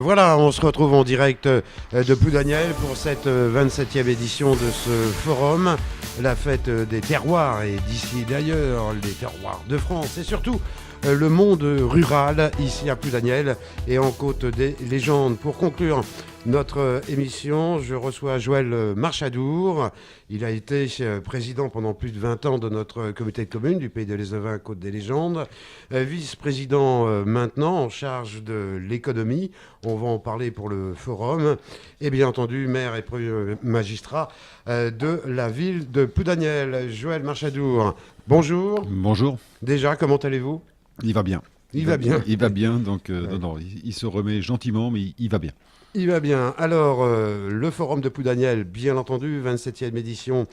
Voilà, on se retrouve en direct de Ploudaniel pour cette 27e édition de ce forum, la fête des terroirs et d'ici d'ailleurs, les terroirs de France et surtout le monde rural ici à Ploudaniel et en Côte des Légendes. Pour conclure notre émission, je reçois Joël Marchadour. Il a été président pendant plus de 20 ans de notre comité de communes du Pays de l'Ézevin Côte des Légendes, vice-président maintenant en charge de l'économie. On va en parler pour le forum. Et bien entendu, maire et premier magistrat de la ville de Ploudaniel. Joël Marchadour, bonjour. Bonjour. Déjà, comment allez-vous ? Il va bien. Il va bien. Il va bien, donc non, il se remet gentiment, mais il va bien. Il va bien. Alors, le forum de Ploudaniel, bien entendu, 27e édition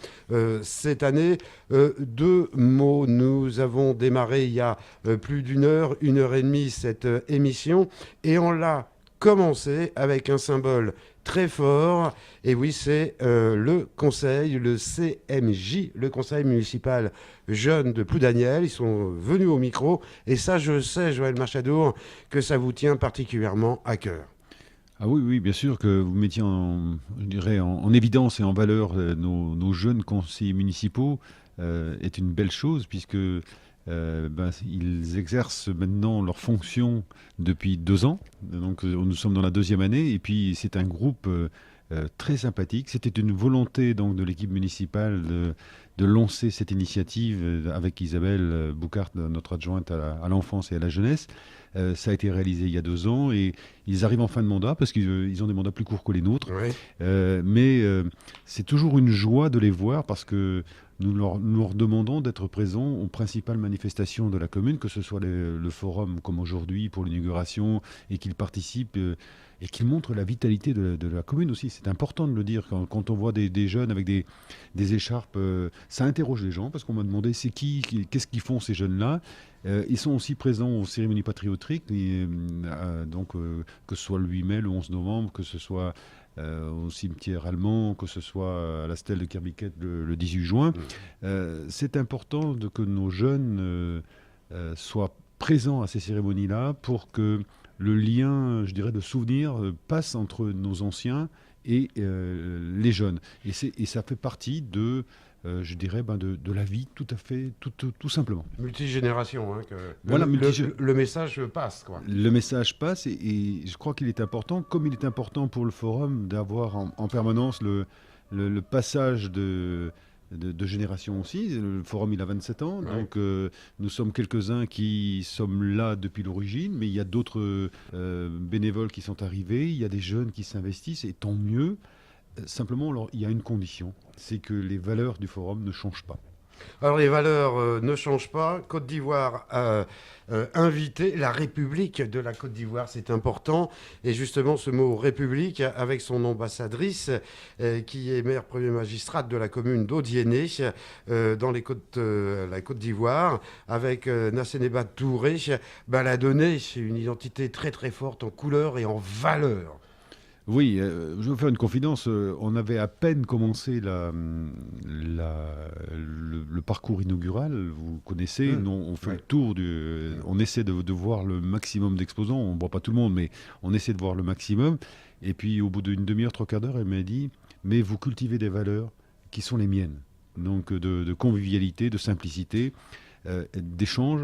cette année. Deux mots, nous avons démarré il y a plus d'une heure et demie, cette émission, et on l'a commencé avec un symbole très fort. Et oui, c'est le conseil, le CMJ, le conseil municipal jeune de Ploudaniel. Ils sont venus au micro. Et ça, je sais, Joël Marchadour, que ça vous tient particulièrement à cœur. Ah oui, bien sûr que vous mettiez en évidence et en valeur nos jeunes conseillers municipaux est une belle chose puisque ils exercent maintenant leurs fonctions depuis 2 ans. Donc nous sommes dans la 2e année et puis c'est un groupe très sympathique. C'était une volonté donc de l'équipe municipale de lancer cette initiative avec Isabelle Boucart, notre adjointe à l'enfance et à la jeunesse. Ça a été réalisé il y a 2 ans et ils arrivent en fin de mandat parce qu'ils ont des mandats plus courts que les nôtres. Oui. Mais c'est toujours une joie de les voir parce que nous leur demandons d'être présents aux principales manifestations de la commune, que ce soit le forum comme aujourd'hui pour l'inauguration et qu'ils participent et qu'ils montrent la vitalité de la commune aussi. C'est important de le dire quand on voit des jeunes avec des écharpes. Ça interroge les gens parce qu'on m'a demandé qu'est-ce qu'ils font ces jeunes-là. Ils sont aussi présents aux cérémonies patriotiques, que ce soit le 8 mai, le 11 novembre, que ce soit au cimetière allemand, que ce soit à la stèle de Kerbiquette le 18 juin. C'est important que nos jeunes soient présents à ces cérémonies-là pour que le lien, je dirais, de souvenir passe entre nos anciens et les jeunes. Et ça fait partie je dirais, de la vie, tout à fait, tout simplement. Multigénération, hein, Voilà, le message passe, quoi. Le message passe et je crois qu'il est important, comme il est important pour le forum, d'avoir en permanence le passage de génération aussi. Le forum, il a 27 ans, Ouais. donc nous sommes quelques-uns qui sommes là depuis l'origine, mais il y a d'autres bénévoles qui sont arrivés, il y a des jeunes qui s'investissent, et tant mieux. Simplement, alors, il y a une condition, c'est que les valeurs du forum ne changent pas. Alors les valeurs ne changent pas. Côte d'Ivoire a invité la République de la Côte d'Ivoire, c'est important. Et justement ce mot République, avec son ambassadrice, qui est maire premier magistrate de la commune d'Odiéné, dans la Côte d'Ivoire, avec Nasseneba Touré, elle a donné une identité très très forte en couleur et en valeur. Oui, je vais vous faire une confidence. On avait à peine commencé le parcours inaugural. Vous connaissez, on fait le tour on essaie de voir le maximum d'exposants. On ne voit pas tout le monde, mais on essaie de voir le maximum. Et puis, au bout d'une demi-heure, 3/4 d'heure, elle m'a dit « Mais vous cultivez des valeurs qui sont les miennes. » Donc, de convivialité, de simplicité, d'échange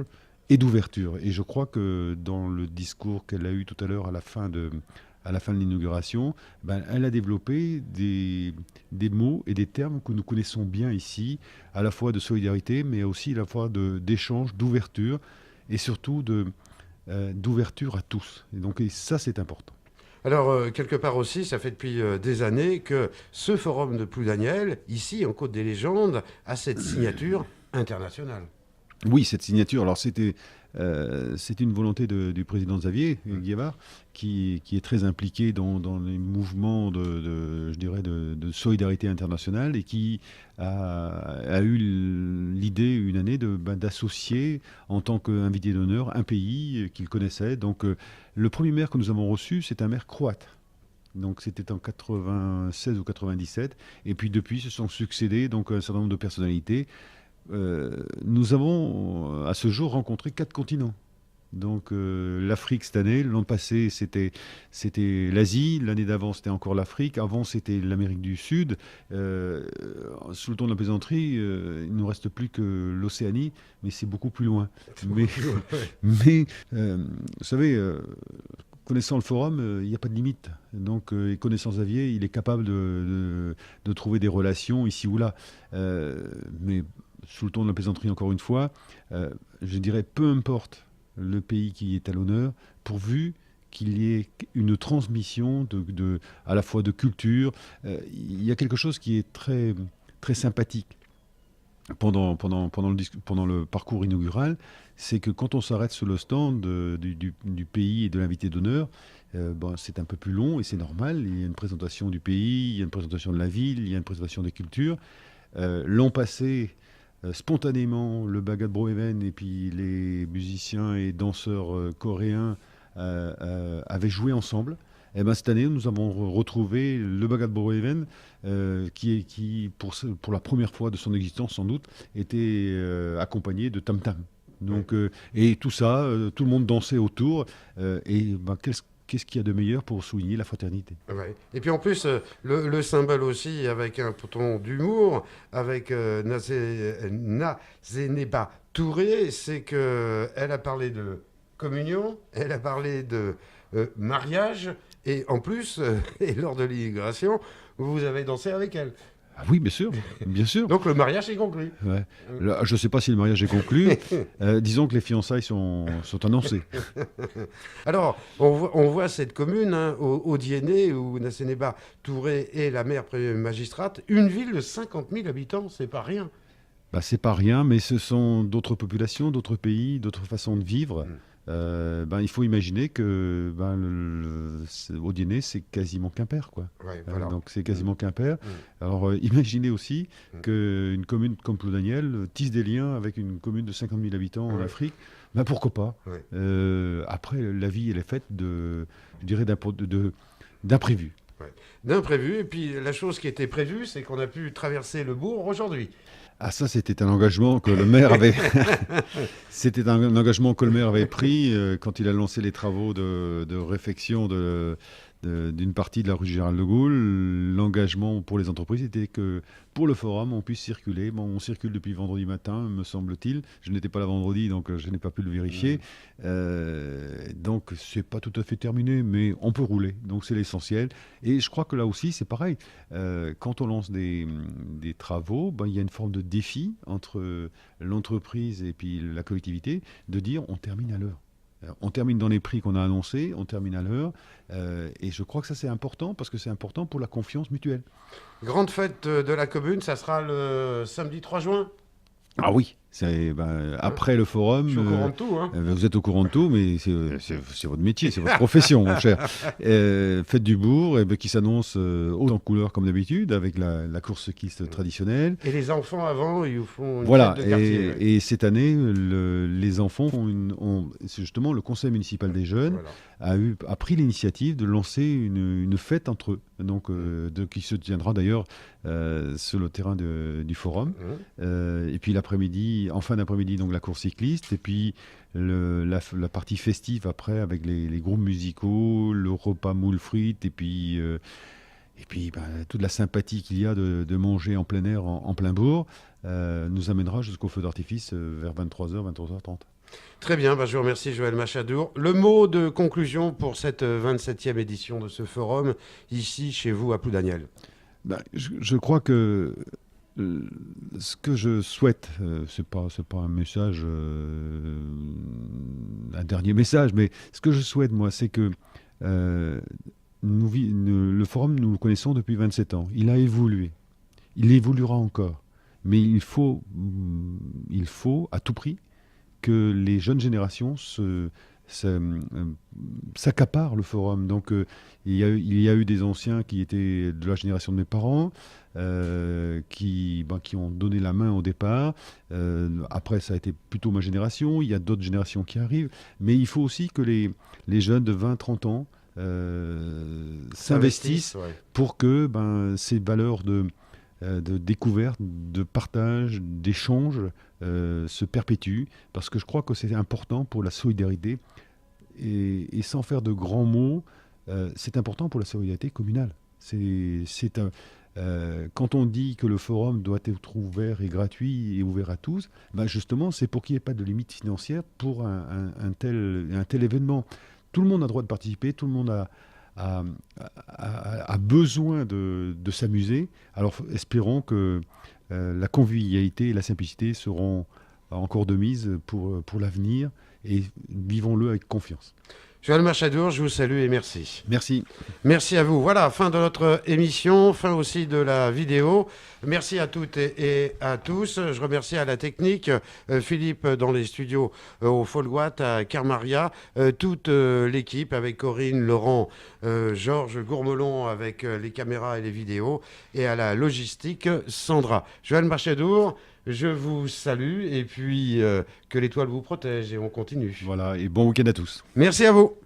et d'ouverture. Et je crois que dans le discours qu'elle a eu tout à l'heure à la fin de l'inauguration, elle a développé des mots et des termes que nous connaissons bien ici, à la fois de solidarité, mais aussi à la fois d'échange, d'ouverture, et surtout d'ouverture à tous. Et ça, c'est important. Alors, quelque part aussi, ça fait depuis des années que ce forum de Ploudaniel, ici en Côte des Légendes, a cette signature internationale. Oui, cette signature, alors c'est une volonté du président Xavier Guevara qui est très impliqué dans les mouvements je dirais de solidarité internationale et qui a eu l'idée une année d'associer en tant qu'invité d'honneur un pays qu'il connaissait. Donc le premier maire que nous avons reçu, c'est un maire croate. Donc c'était en 96 ou 97. Et puis depuis se sont succédés donc un certain nombre de personnalités. Nous avons à ce jour rencontré 4 continents. Donc l'Afrique cette année, l'an passé c'était l'Asie, l'année d'avant c'était encore l'Afrique, avant c'était l'Amérique du Sud. Sous le ton de la plaisanterie, il ne nous reste plus que l'Océanie, mais c'est beaucoup plus loin. Mais vous savez, connaissant le forum, il n'y a pas de limite. Donc, et connaissant Xavier, il est capable de trouver des relations ici ou là. Mais sous le ton de la plaisanterie, encore une fois, je dirais peu importe le pays qui est à l'honneur, pourvu qu'il y ait une transmission à la fois de culture. Il y a quelque chose qui est très, très sympathique pendant le parcours inaugural, c'est que quand on s'arrête sur le stand du pays et de l'invité d'honneur, c'est un peu plus long et c'est normal. Il y a une présentation du pays, il y a une présentation de la ville, il y a une présentation des cultures. L'an passé, spontanément, le Bagad Broeven et puis les musiciens et danseurs coréens avaient joué ensemble. Et cette année, nous avons retrouvé le Bagad Broeven qui pour la première fois de son existence, sans doute, était accompagné de tam-tam. Donc, et tout ça, tout le monde dansait autour. Qu'est-ce qu'il y a de meilleur pour souligner la fraternité? Ouais. Et puis en plus, le symbole aussi, avec un ton d'humour, avec Nazeneba Touré, c'est qu'elle a parlé de communion, elle a parlé de mariage, et en plus, et lors de l'immigration, vous avez dansé avec elle. Ah oui, bien sûr, bien sûr. Donc le mariage est conclu. Ouais. Là, je ne sais pas si le mariage est conclu. Disons que les fiançailles sont annoncées. Alors, on voit cette commune, au Diennet, où Nazeneba Touré est la maire magistrate, une ville de 50 000 habitants, c'est pas rien. C'est pas rien, mais ce sont d'autres populations, d'autres pays, d'autres façons de vivre. Il faut imaginer que au Diennet, c'est quasiment Quimper, quoi. Ouais, voilà. Donc c'est quasiment Quimper. Alors imaginez aussi qu'une commune comme Ploudaniel tisse des liens avec une commune de 50 000 habitants en Afrique. Pourquoi pas? Après, la vie, elle est faite d'imprévus. D'imprévus. Et puis la chose qui était prévue, c'est qu'on a pu traverser le bourg aujourd'hui. Ah, ça, c'était un engagement que le maire avait. C'était un engagement que le maire avait pris quand il a lancé les travaux de réfection d'une partie de la rue Général de Gaulle. L'engagement pour les entreprises était que pour le forum, on puisse circuler. On circule depuis vendredi matin, me semble-t-il. Je n'étais pas là vendredi, donc je n'ai pas pu le vérifier. Donc, c'est pas tout à fait terminé, mais on peut rouler. Donc, c'est l'essentiel. Et je crois que là aussi, c'est pareil. Quand on lance des travaux, il y a une forme de défi entre l'entreprise et puis la collectivité de dire on termine à l'heure. On termine dans les prix qu'on a annoncés, on termine à l'heure. Et je crois que ça, c'est important parce que c'est important pour la confiance mutuelle. Grande fête de la commune, ça sera le samedi 3 juin. Ah oui, après le forum. Je suis au courant de tout. Vous êtes au courant de tout, mais c'est votre métier, c'est votre profession, mon cher. Fête du bourg, qui s'annonce haut en couleur comme d'habitude, avec la course cycliste traditionnelle. Et les enfants avant, ils font une fête de quartier. Et cette année, les enfants c'est justement le conseil municipal des jeunes a pris l'initiative de lancer une fête entre eux, donc qui se tiendra d'ailleurs sur le terrain du forum. Et puis l'après-midi, en fin d'après-midi, donc la course cycliste, et puis la partie festive après avec les groupes musicaux, le repas moule frites, et puis toute la sympathie qu'il y a de manger en plein air, en plein bourg, nous amènera jusqu'au feu d'artifice vers 23h, 23h30. Très bien, je vous remercie Joël Machadour. Le mot de conclusion pour cette 27e édition de ce forum, ici chez vous à Ploudaniel. Je crois que ce que je souhaite, c'est pas un message, un dernier message, mais ce que je souhaite, moi, c'est que le forum, nous le connaissons depuis 27 ans. Il a évolué. Il évoluera encore. Mais il faut à tout prix que les jeunes générations s'accaparent le forum. Donc il y a eu des anciens qui étaient de la génération de mes parents, qui ont donné la main au départ. Après, ça a été plutôt ma génération. Il y a d'autres générations qui arrivent. Mais il faut aussi que les jeunes de 20-30 ans s'investissent pour que ces valeurs de découverte, de partage, d'échange se perpétue, parce que je crois que c'est important pour la solidarité, et sans faire de grands mots, c'est important pour la solidarité communale. Quand on dit que le forum doit être ouvert et gratuit et ouvert à tous, ben justement, c'est pour qu'il n'y ait pas de limite financière pour un tel événement. Tout le monde a droit de participer, tout le monde a besoin de s'amuser. Alors espérons que la convivialité et la simplicité seront encore de mise pour l'avenir, et vivons-le avec confiance. Joël Machadour, je vous salue et merci. Merci. Merci à vous. Voilà, fin de notre émission, fin aussi de la vidéo. Merci à toutes et à tous. Je remercie à la technique, Philippe dans les studios au Folgoat, à Carmaria, toute l'équipe avec Corinne, Laurent, Georges Gourmelon avec les caméras et les vidéos, et à la logistique, Sandra. Joël Machadour, je vous salue, et puis que l'étoile vous protège, et on continue. Voilà, et bon week-end à tous. Merci à vous.